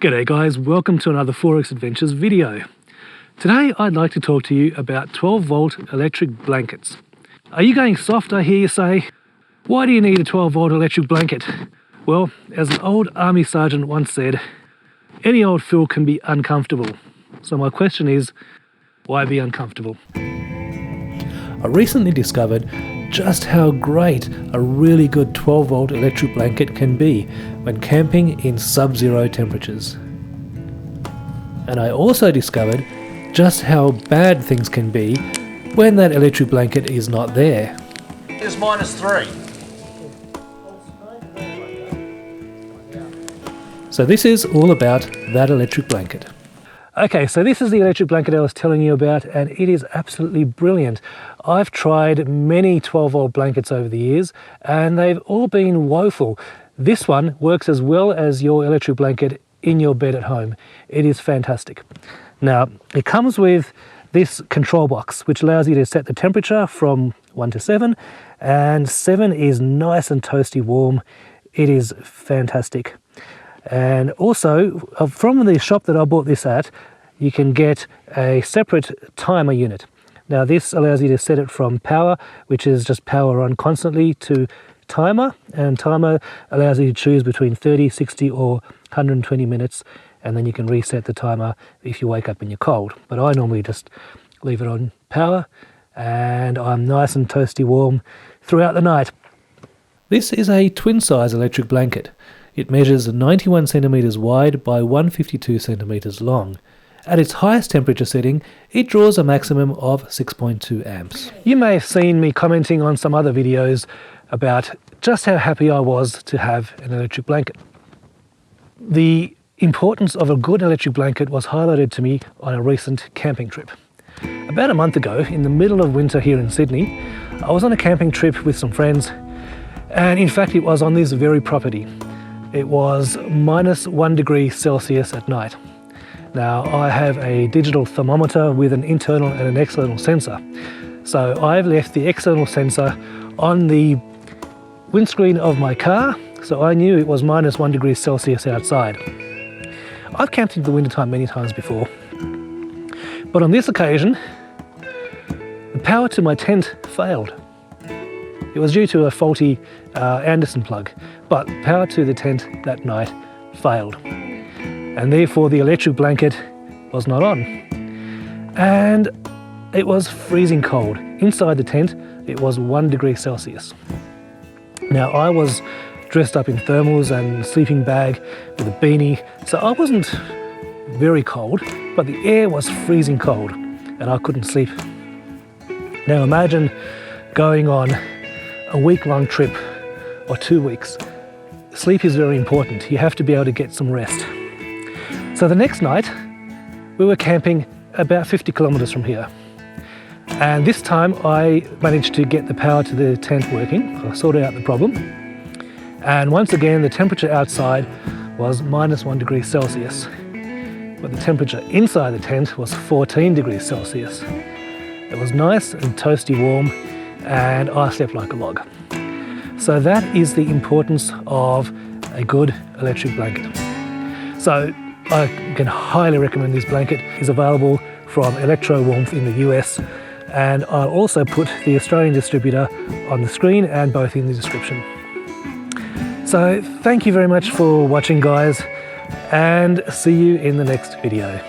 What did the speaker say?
G'day guys, welcome to another 4X Adventures video. Today I'd like to talk to you about 12 volt electric blankets. Are you going soft, I hear you say? Why do you need a 12 volt electric blanket? Well, as an old army sergeant once said, any old fill can be uncomfortable. So my question is, why be uncomfortable? I recently discovered just how great a really good 12 volt electric blanket can be when camping in sub-zero temperatures. And I also discovered just how bad things can be when that electric blanket is not there. It's -3. So this is all about that electric blanket. Okay, so this is the electric blanket I was telling you about, and it is absolutely brilliant. I've tried many 12 volt blankets over the years and they've all been woeful. This one works as well as your electric blanket in your bed at home. It is fantastic. Now, it comes with this control box, which allows you to set the temperature from 1 to 7, and 7 is nice and toasty warm. It is fantastic. And also, from the shop that I bought this at, you can get a separate timer unit. Now this allows you to set it from power, which is just power on constantly, to timer, and timer allows you to choose between 30, 60 or 120 minutes, and then you can reset the timer if you wake up and you're cold. But I normally just leave it on power and I'm nice and toasty warm throughout the night. This is a twin size electric blanket. It measures 91 centimeters wide by 152 centimeters long. At its highest temperature setting, it draws a maximum of 6.2 amps. You may have seen me commenting on some other videos about just how happy I was to have an electric blanket. The importance of a good electric blanket was highlighted to me on a recent camping trip. About a month ago, in the middle of winter here in Sydney, I was on a camping trip with some friends, and in fact it was on this very property. It was -1 degree Celsius at night. Now I have a digital thermometer with an internal and an external sensor. So I've left the external sensor on the windscreen of my car, so I knew it was -1 degree Celsius outside. I've camped in the wintertime many times before, but on this occasion, the power to my tent failed. It was due to a faulty Anderson plug, but power to the tent that night failed. And therefore the electric blanket was not on. And it was freezing cold. Inside the tent, it was 1 degree Celsius. Now I was dressed up in thermals and sleeping bag with a beanie, so I wasn't very cold, but the air was freezing cold and I couldn't sleep. Now imagine going on a week-long trip or 2 weeks. Sleep is very important. You have to be able to get some rest. So the next night, we were camping about 50 kilometers from here. And this time I managed to get the power to the tent working. I sorted out the problem. And once again, the temperature outside was -1 degree Celsius. But the temperature inside the tent was 14 degrees Celsius. It was nice and toasty warm, and I slept like a log. So that is the importance of a good electric blanket. So I can highly recommend this blanket. It's available from Electro Warmth in the US, and I'll also put the Australian distributor on the screen and both in the description. So thank you very much for watching, guys, and see you in the next video.